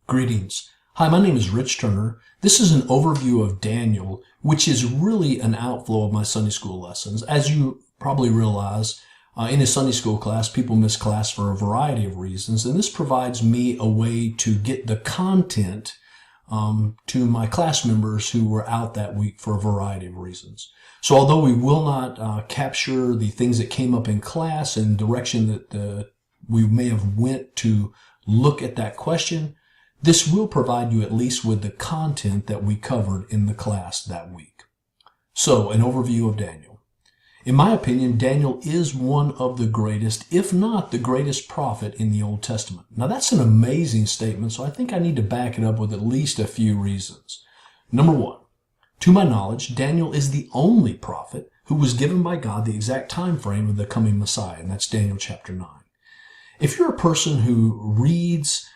Greetings. Hi, my name is Rich Turner. This is an overview of Daniel, which is really an outflow of my Sunday school lessons. As you probably realize, in a Sunday school class, people miss class for a variety of reasons, and this provides me a way to get the content to my class members who were out that week for a variety of reasons. So although we will not capture the things that came up in class and direction that we may have went to look at that question, this will provide you at least with the content that we covered in the class that week. So, an overview of Daniel. In my opinion, Daniel is one of the greatest, if not the greatest prophet in the Old Testament. Now, that's an amazing statement, so I think I need to back it up with at least a few reasons. Number one, to my knowledge, Daniel is the only prophet who was given by God the exact time frame of the coming Messiah, and that's Daniel chapter 9. If you're a person who reads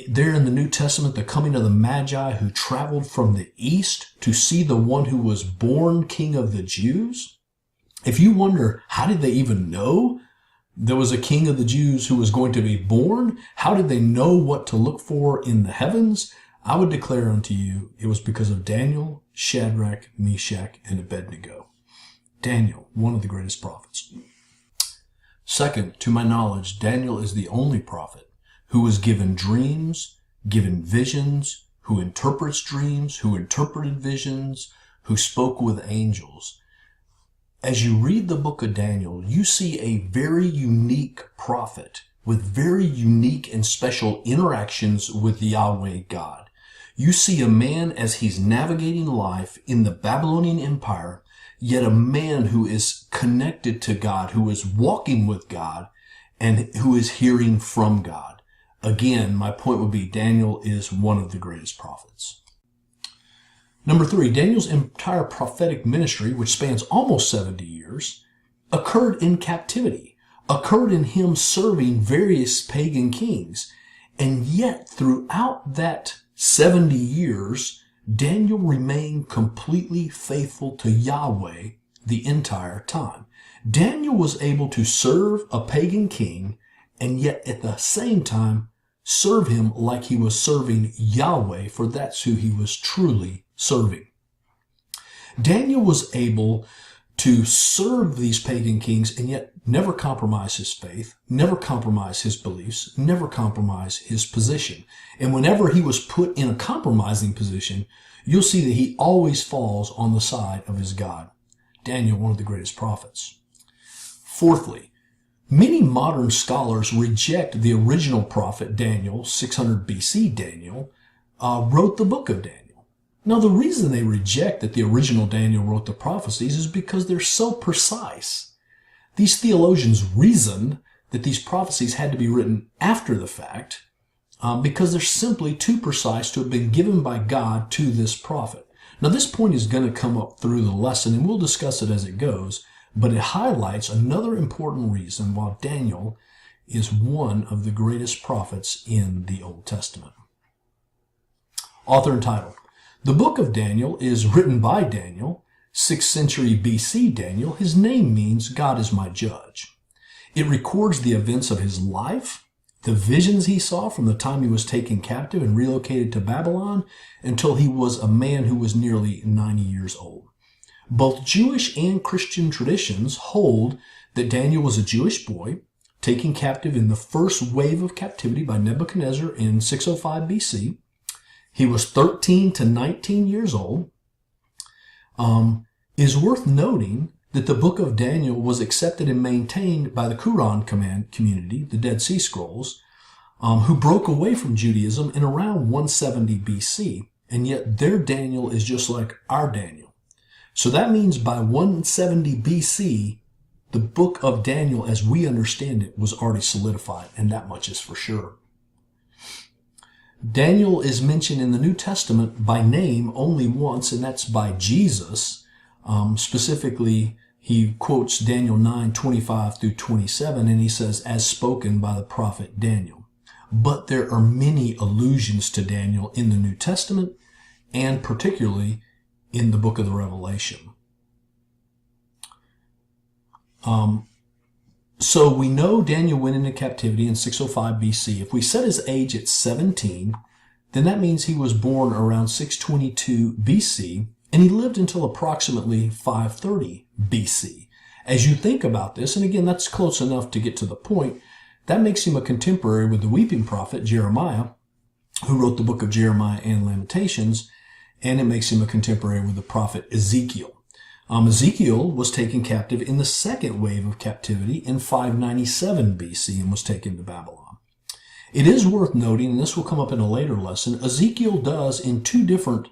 there in the New Testament, the coming of the Magi who traveled from the east to see the one who was born King of the Jews, if you wonder, how did they even know there was a King of the Jews who was going to be born? How did they know what to look for in the heavens? I would declare unto you, it was because of Daniel, Shadrach, Meshach, and Abednego. Daniel, one of the greatest prophets. Second, to my knowledge, Daniel is the only prophet who was given dreams, given visions, who interprets dreams, who interpreted visions, who spoke with angels. As you read the book of Daniel, you see a very unique prophet with very unique and special interactions with Yahweh God. You see a man as he's navigating life in the Babylonian Empire, yet a man who is connected to God, who is walking with God, and who is hearing from God. Again, my point would be Daniel is one of the greatest prophets. Number three, Daniel's entire prophetic ministry, which spans almost 70 years, occurred in captivity, occurred in him serving various pagan kings. And yet, throughout that 70 years, Daniel remained completely faithful to Yahweh the entire time. Daniel was able to serve a pagan king and yet at the same time serve him like he was serving Yahweh, for that's who he was truly serving. Daniel was able to serve these pagan kings and yet never compromise his faith, never compromise his beliefs, never compromise his position. And whenever he was put in a compromising position, you'll see that he always falls on the side of his God. Daniel, one of the greatest prophets. Fourthly, many modern scholars reject the original prophet Daniel, 600 BC Daniel, wrote the book of Daniel. Now, the reason they reject that the original Daniel wrote the prophecies is because they're so precise. These theologians reason that these prophecies had to be written after the fact because they're simply too precise to have been given by God to this prophet. Now, this point is going to come up through the lesson, and we'll discuss it as it goes, but it highlights another important reason why Daniel is one of the greatest prophets in the Old Testament. Author and title. The book of Daniel is written by Daniel, 6th century BC Daniel. His name means God is my judge. It records the events of his life, the visions he saw from the time he was taken captive and relocated to Babylon until he was a man who was nearly 90 years old. Both Jewish and Christian traditions hold that Daniel was a Jewish boy taken captive in the first wave of captivity by Nebuchadnezzar in 605 BC. He was 13 to 19 years old. It is worth noting that the book of Daniel was accepted and maintained by the Qumran community, the Dead Sea Scrolls, who broke away from Judaism in around 170 BC, and yet their Daniel is just like our Daniel. So that means by 170 BC, the book of Daniel, as we understand it, was already solidified, and that much is for sure. Daniel is mentioned in the New Testament by name only once, and that's by Jesus. Specifically, he quotes Daniel 9:25 through 27, and he says, as spoken by the prophet Daniel. But there are many allusions to Daniel in the New Testament, and particularly in the book of the Revelation. So we know Daniel went into captivity in 605 BC. If we set his age at 17, then that means he was born around 622 BC, and he lived until approximately 530 BC. As you think about this, and again, that's close enough to get to the point, that makes him a contemporary with the weeping prophet Jeremiah, who wrote the book of Jeremiah and Lamentations, and it makes him a contemporary with the prophet Ezekiel. Ezekiel was taken captive in the second wave of captivity in 597 BC and was taken to Babylon. It is worth noting, and this will come up in a later lesson, Ezekiel does, in two different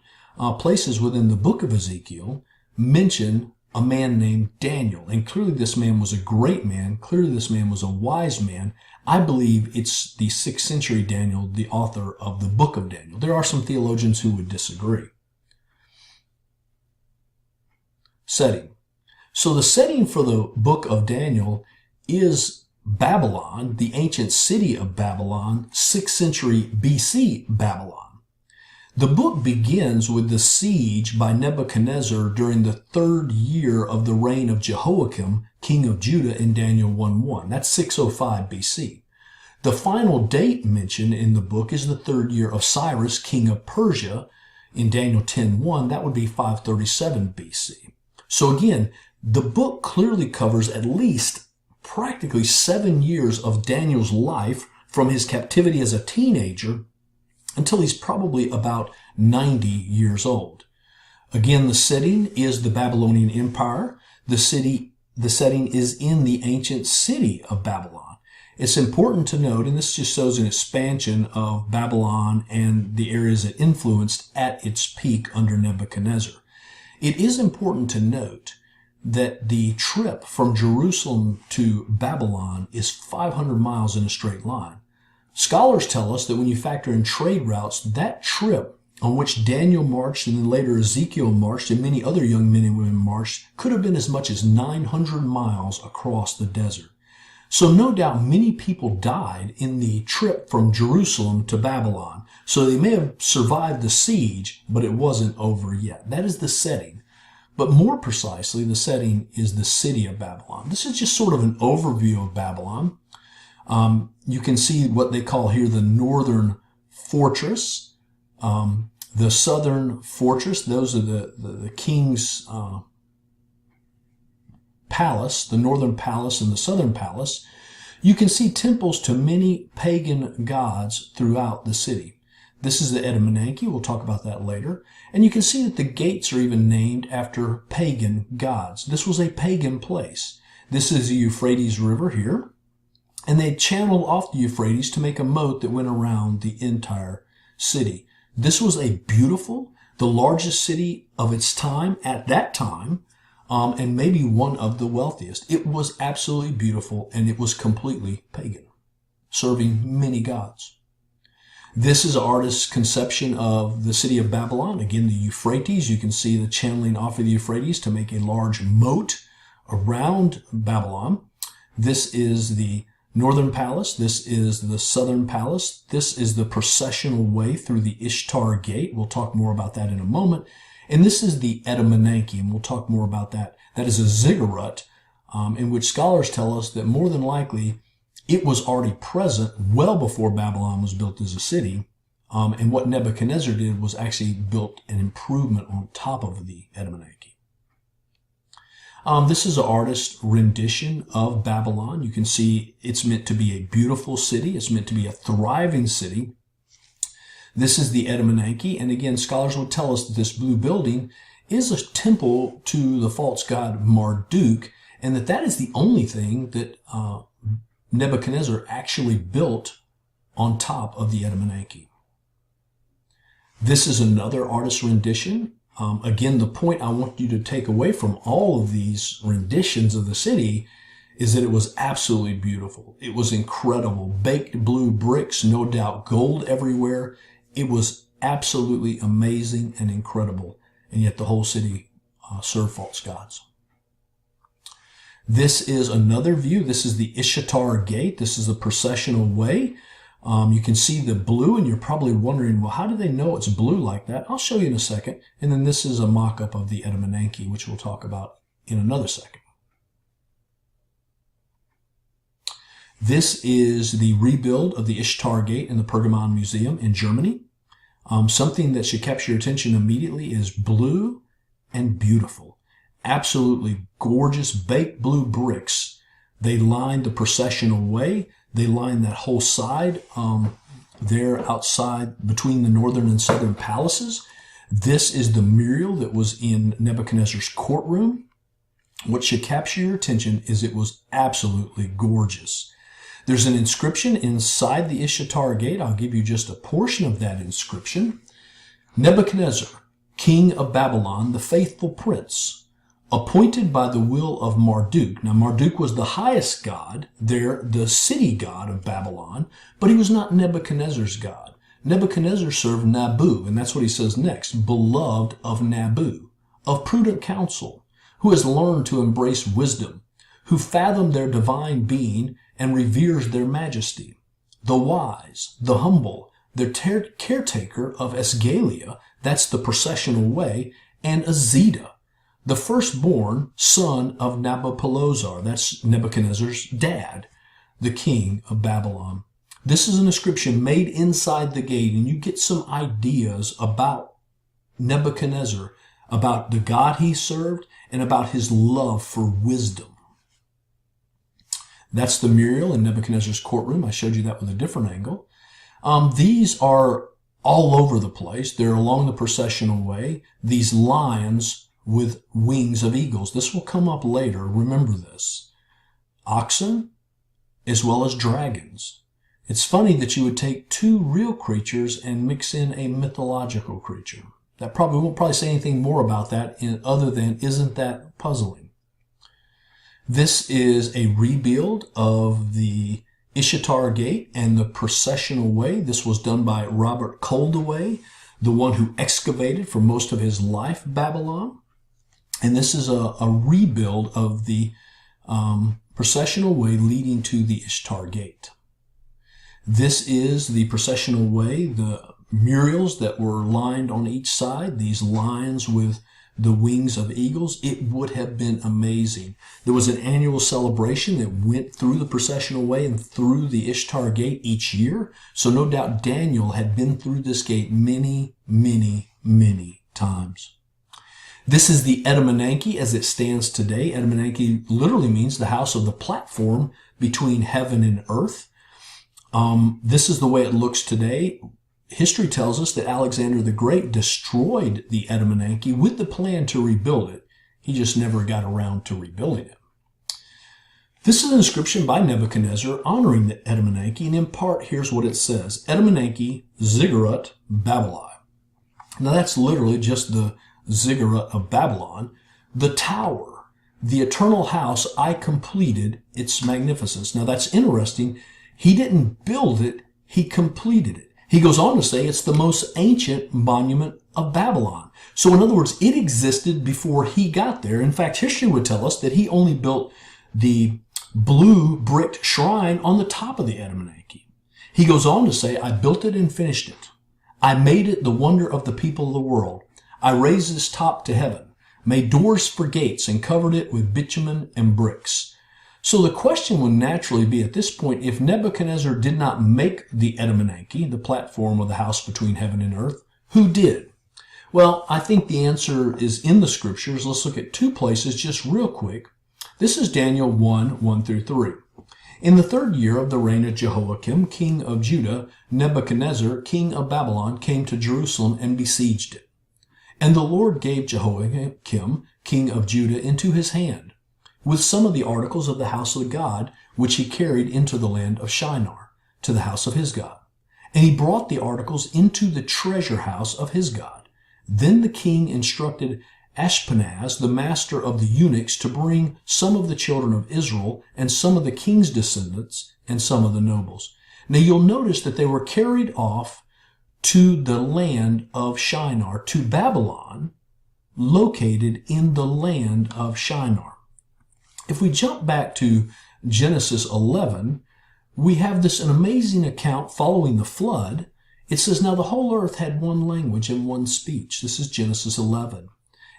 places within the book of Ezekiel, mention a man named Daniel. And clearly this man was a great man. Clearly this man was a wise man. I believe it's the 6th century Daniel, the author of the book of Daniel. There are some theologians who would disagree. Setting. So the setting for the book of Daniel is Babylon, the ancient city of Babylon, 6th century BC Babylon. The book begins with the siege by Nebuchadnezzar during the 3rd year of the reign of Jehoiakim, king of Judah, in Daniel 1:1. That's 605 BC. The final date mentioned in the book is the 3rd year of Cyrus, king of Persia, in Daniel 10:1. That would be 537 BC. So again, the book clearly covers at least practically 7 years of Daniel's life from his captivity as a teenager until he's probably about 90 years old. Again, the setting is the Babylonian Empire. The setting is in the ancient city of Babylon. It's important to note, and this just shows an expansion of Babylon and the areas it influenced at its peak under Nebuchadnezzar. It is important to note that the trip from Jerusalem to Babylon is 500 miles in a straight line. Scholars tell us that when you factor in trade routes, that trip on which Daniel marched and then later Ezekiel marched and many other young men and women marched could have been as much as 900 miles across the desert. So no doubt many people died in the trip from Jerusalem to Babylon. So they may have survived the siege, but it wasn't over yet. That is the setting. But more precisely, the setting is the city of Babylon. This is just sort of an overview of Babylon. You can see what they call here the northern fortress, the southern fortress. Those are the king's palace, the northern palace and the southern palace. You can see temples to many pagan gods throughout the city. This is the Enema Nike. We'll talk about that later. And you can see that the gates are even named after pagan gods. This was a pagan place. This is the Euphrates River here. And they channeled off the Euphrates to make a moat that went around the entire city. This was a beautiful, the largest city of its time at that time, and maybe one of the wealthiest. It was absolutely beautiful, and it was completely pagan, serving many gods. This is an artist's conception of the city of Babylon. Again, the Euphrates. You can see the channeling off of the Euphrates to make a large moat around Babylon. This is the northern palace. This is the southern palace. This is the processional way through the Ishtar Gate. We'll talk more about that in a moment. And this is the Enema Nike, and we'll talk more about that. That is a ziggurat in which scholars tell us that more than likely it was already present well before Babylon was built as a city. And what Nebuchadnezzar did was actually built an improvement on top of the Enema Nike. This is an artist's rendition of Babylon. You can see it's meant to be a beautiful city. It's meant to be a thriving city. This is the Enema Nike. And again, scholars would tell us that this blue building is a temple to the false god Marduk, and that is the only thing that Nebuchadnezzar actually built on top of the Enema Nike. This is another artist's rendition. Again, the point I want you to take away from all of these renditions of the city is that it was absolutely beautiful. It was incredible. Baked blue bricks, no doubt gold everywhere. It was absolutely amazing and incredible. And yet the whole city served false gods. This is another view. This is the Ishtar Gate. This is a processional way. You can see the blue, and you're probably wondering, well, how do they know it's blue like that? I'll show you in a second. And then this is a mock-up of the Enema Nike, which we'll talk about in another second. This is the rebuild of the Ishtar Gate in the Pergamon Museum in Germany. Something that should capture your attention immediately is blue and beautiful. Absolutely gorgeous baked blue bricks. They lined the processional way. They lined that whole side there outside between the northern and southern palaces. This is the mural that was in Nebuchadnezzar's courtroom. What should capture your attention is it was absolutely gorgeous. There's an inscription inside the Ishtar Gate. I'll give you just a portion of that inscription. Nebuchadnezzar, king of Babylon, the faithful prince, appointed by the will of Marduk. Now, Marduk was the highest god there, the city god of Babylon, but he was not Nebuchadnezzar's god. Nebuchadnezzar served Nabu, and that's what he says next, beloved of Nabu, of prudent counsel, who has learned to embrace wisdom, who fathomed their divine being and reveres their majesty, the wise, the humble, their caretaker of Esgalia, that's the processional way, and Azida, the firstborn son of Nabopolassar, that's Nebuchadnezzar's dad, the king of Babylon. This is an inscription made inside the gate, and you get some ideas about Nebuchadnezzar, about the God he served, and about his love for wisdom. That's the mural in Nebuchadnezzar's courtroom. I showed you that with a different angle. These are all over the place. They're along the processional way. These lions with wings of eagles. This will come up later. Remember this. Oxen as well as dragons. It's funny that you would take two real creatures and mix in a mythological creature. That probably won't say anything more about that other than, isn't that puzzling? This is a rebuild of the Ishtar Gate and the processional way. This was done by Robert Coldaway, the one who excavated for most of his life Babylon. And this is a rebuild of the processional way leading to the Ishtar Gate. This is the processional way, the murals that were lined on each side, these lions with the wings of eagles. It would have been amazing. There was an annual celebration that went through the processional way and through the Ishtar Gate each year. So no doubt Daniel had been through this gate many, many, many times. This is the Enema Nike as it stands today. Enema Nike literally means the house of the platform between heaven and earth. This is the way it looks today. History tells us that Alexander the Great destroyed the Enema Nike with the plan to rebuild it. He just never got around to rebuilding it. This is an inscription by Nebuchadnezzar honoring the Enema Nike, and in part, here's what it says. Enema Nike, Ziggurat, Babylon. Now that's literally just the Ziggurat of Babylon. The tower, the eternal house, I completed its magnificence. Now that's interesting. He didn't build it, he completed it. He goes on to say it's the most ancient monument of Babylon. So in other words, it existed before he got there. In fact, history would tell us that he only built the blue bricked shrine on the top of the Enema Nike. He goes on to say, I built it and finished it. I made it the wonder of the people of the world. I raised its top to heaven, made doors for gates, and covered it with bitumen and bricks. So the question would naturally be at this point, if Nebuchadnezzar did not make the Enema Nike, the platform of the house between heaven and earth, who did? Well, I think the answer is in the scriptures. Let's look at two places just real quick. This is Daniel 1:1-3. In the 3rd year of the reign of Jehoiakim, king of Judah, Nebuchadnezzar, king of Babylon, came to Jerusalem and besieged it. And the Lord gave Jehoiakim, king of Judah, into his hand, with some of the articles of the house of God, which he carried into the land of Shinar, to the house of his God. And he brought the articles into the treasure house of his God. Then the king instructed Ashpenaz, the master of the eunuchs, to bring some of the children of Israel, and some of the king's descendants, and some of the nobles. Now you'll notice that they were carried off to the land of Shinar, to Babylon, located in the land of Shinar. If we jump back to Genesis 11, we have this an amazing account following the flood. It says, now the whole earth had one language and one speech. This is Genesis 11.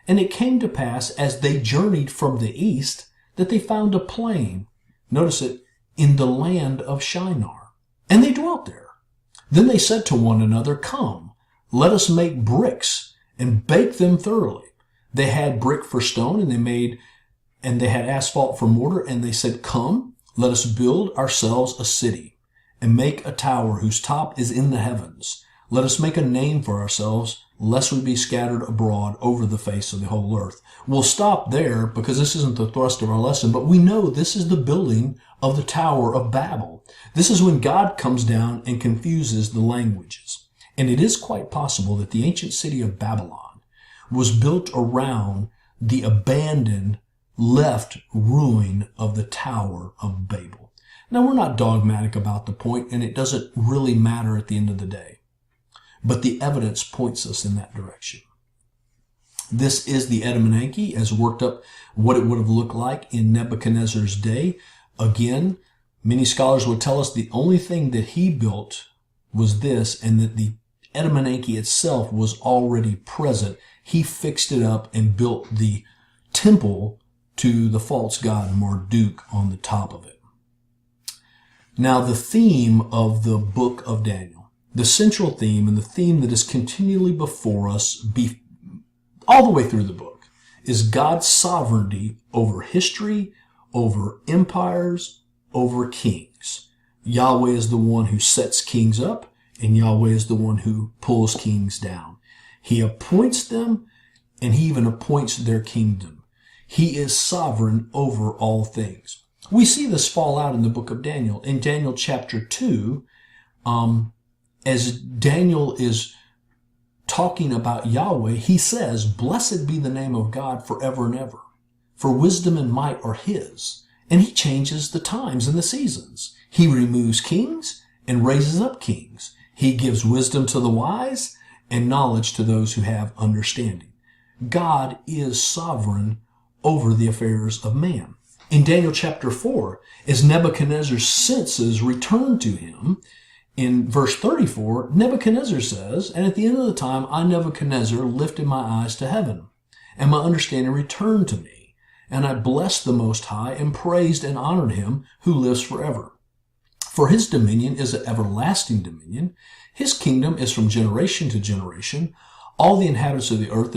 And it came to pass, as they journeyed from the east, that they found a plain, notice it, in the land of Shinar. And they dwelt there. Then they said to one another, come, Let us make bricks and bake them thoroughly. They had brick for stone, and they had asphalt for mortar, and they said, come, let us build ourselves a city and make a tower whose top is in the heavens. Let us make a name for ourselves, lest we be scattered abroad over the face of the whole earth. We'll stop there because this isn't the thrust of our lesson, but we know this is the building of the Tower of Babel. This is when God comes down and confuses the languages. And it is quite possible that the ancient city of Babylon was built around the abandoned, left ruin of the Tower of Babel. Now, we're not dogmatic about the point, and it doesn't really matter at the end of the day. But the evidence points us in that direction. This is the Enema Nike as worked up what it would have looked like in Nebuchadnezzar's day. Again, many scholars would tell us the only thing that he built was this, and that the Enema Nike itself was already present. He fixed it up and built the temple to the false god Marduk on the top of it. Now, the theme of the book of Daniel, the central theme and the theme that is continually before us all the way through the book, is God's sovereignty over history, over empires, over kings. Yahweh is the one who sets kings up, and Yahweh is the one who pulls kings down. He appoints them, and he even appoints their kingdom. He is sovereign over all things. We see this fall out in the book of Daniel. In Daniel chapter 2, as Daniel is talking about Yahweh, he says, blessed be the name of God forever and ever, for wisdom and might are his. And he changes the times and the seasons. He removes kings and raises up kings. He gives wisdom to the wise and knowledge to those who have understanding. God is sovereign over the affairs of man. In Daniel chapter 4, as Nebuchadnezzar's senses return to him, in verse 34, Nebuchadnezzar says, and at the end of the time, I, Nebuchadnezzar, lifted my eyes to heaven, and my understanding returned to me. And I blessed the Most High, and praised and honored him who lives forever. For his dominion is an everlasting dominion. His kingdom is from generation to generation. All the inhabitants of the earth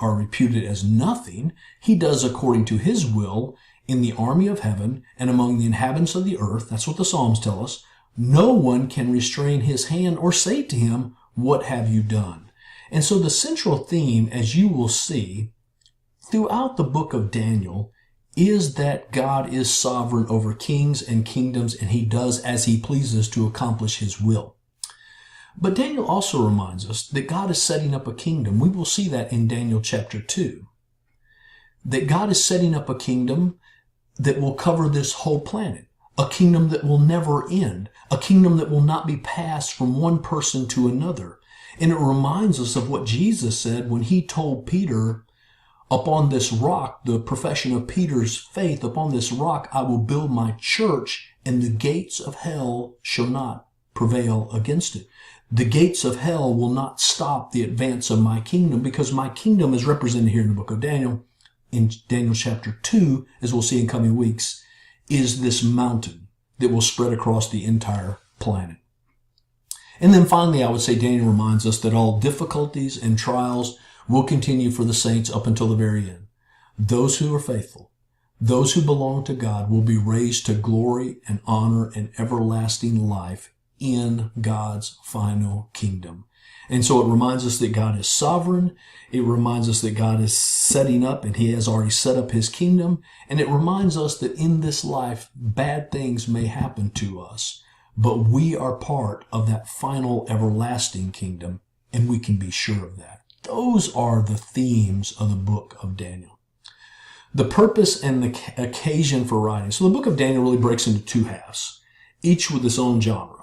are reputed as nothing. He does according to his will in the army of heaven and among the inhabitants of the earth. That's what the Psalms tell us. No one can restrain his hand or say to him, what have you done? And so the central theme, as you will see throughout the book of Daniel, is that God is sovereign over kings and kingdoms, and he does as he pleases to accomplish his will. But Daniel also reminds us that God is setting up a kingdom. We will see that in Daniel chapter 2. That God is setting up a kingdom that will cover this whole planet. A kingdom that will never end. A kingdom that will not be passed from one person to another. And it reminds us of what Jesus said when he told Peter, upon this rock, the profession of Peter's faith, upon this rock I will build my church, and the gates of hell shall not prevail against it. The gates of hell will not stop the advance of my kingdom, because my kingdom is represented here in the book of Daniel. In Daniel chapter 2, as we'll see in coming weeks, is this mountain that will spread across the entire planet. And then finally, I would say Daniel reminds us that all difficulties and trials will continue for the saints up until the very end. Those who are faithful, those who belong to God, will be raised to glory and honor and everlasting life in God's final kingdom. And so it reminds us that God is sovereign. It reminds us that God is setting up, and he has already set up his kingdom. And it reminds us that in this life, bad things may happen to us, but we are part of that final everlasting kingdom, and we can be sure of that. Those are the themes of the book of Daniel. The purpose and the occasion for writing. So the book of Daniel really breaks into two halves, each with its own genre.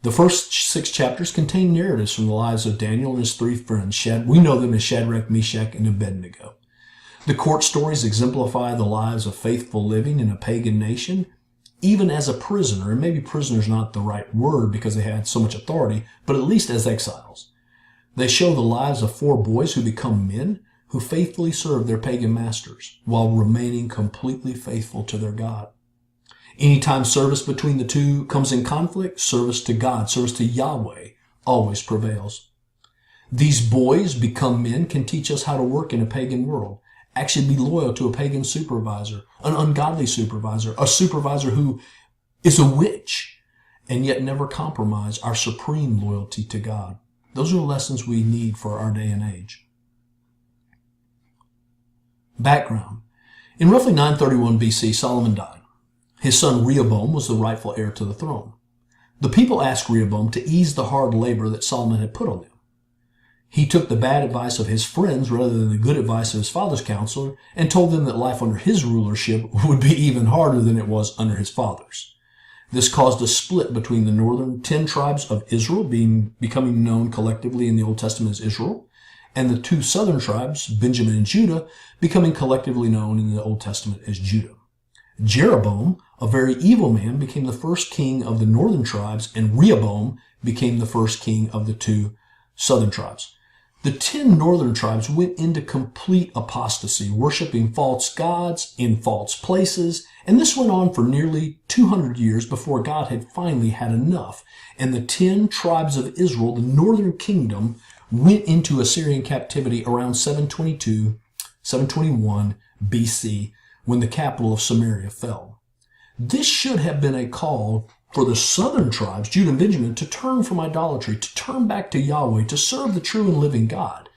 The first 6 chapters contain narratives from the lives of Daniel and his 3 friends. We know them as Shadrach, Meshach, and Abednego. The court stories exemplify the lives of faithful living in a pagan nation, even as a prisoner. And maybe prisoner is not the right word because they had so much authority, but at least as exiles. They show the lives of 4 boys who become men, who faithfully serve their pagan masters while remaining completely faithful to their God. Anytime service between the two comes in conflict, service to God, service to Yahweh always prevails. These boys become men can teach us how to work in a pagan world, actually be loyal to a pagan supervisor, an ungodly supervisor, a supervisor who is a witch, and yet never compromise our supreme loyalty to God. Those are lessons we need for our day and age. Background. In roughly 931 BC, Solomon died. His son Rehoboam was the rightful heir to the throne. The people asked Rehoboam to ease the hard labor that Solomon had put on them. He took the bad advice of his friends rather than the good advice of his father's counselor and told them that life under his rulership would be even harder than it was under his father's. This caused a split between the northern 10 tribes of Israel, becoming known collectively in the Old Testament as Israel, and the 2 southern tribes, Benjamin and Judah, becoming collectively known in the Old Testament as Judah. Jeroboam, a very evil man, became the first king of the northern tribes, and Rehoboam became the first king of the 2 southern tribes. The 10 northern tribes went into complete apostasy, worshiping false gods in false places, and this went on for nearly 200 years before God had finally had enough. And the 10 tribes of Israel, the northern kingdom, went into Assyrian captivity around 721 BC, when the capital of Samaria fell. This should have been a call for the southern tribes, Judah and Benjamin, to turn from idolatry, to turn back to Yahweh, to serve the true and living God.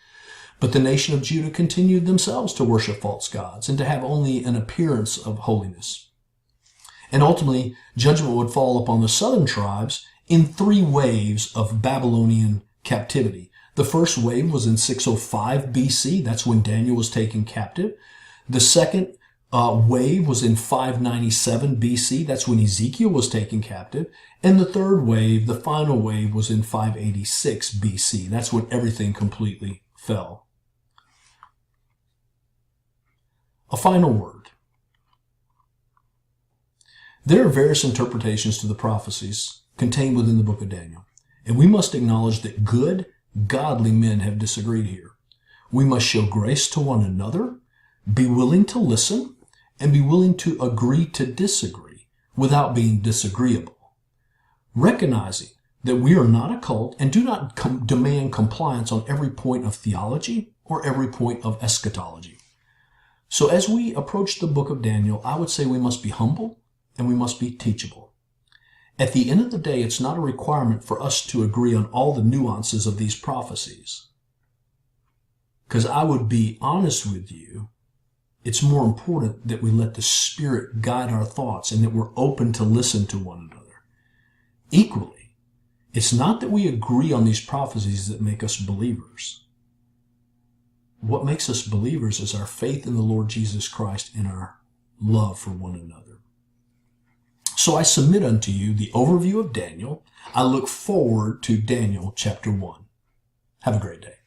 But the nation of Judah continued themselves to worship false gods and to have only an appearance of holiness. And ultimately, judgment would fall upon the southern tribes in 3 waves of Babylonian captivity. The first wave was in 605 BC. That's when Daniel was taken captive. The second wave was in 597 BC. That's when Ezekiel was taken captive. And the third wave, the final wave, was in 586 BC. That's when everything completely fell. A final word. There are various interpretations to the prophecies contained within the book of Daniel, and we must acknowledge that good, godly men have disagreed here. We must show grace to one another, be willing to listen, and be willing to agree to disagree without being disagreeable, recognizing that we are not a cult and do not demand compliance on every point of theology or every point of eschatology. So as we approach the book of Daniel, I would say we must be humble and we must be teachable. At the end of the day, it's not a requirement for us to agree on all the nuances of these prophecies. Because I would be honest with you, it's more important that we let the Spirit guide our thoughts and that we're open to listen to one another. Equally, it's not that we agree on these prophecies that make us believers. What makes us believers is our faith in the Lord Jesus Christ and our love for one another. So I submit unto you the overview of Daniel. I look forward to Daniel chapter 1. Have a great day.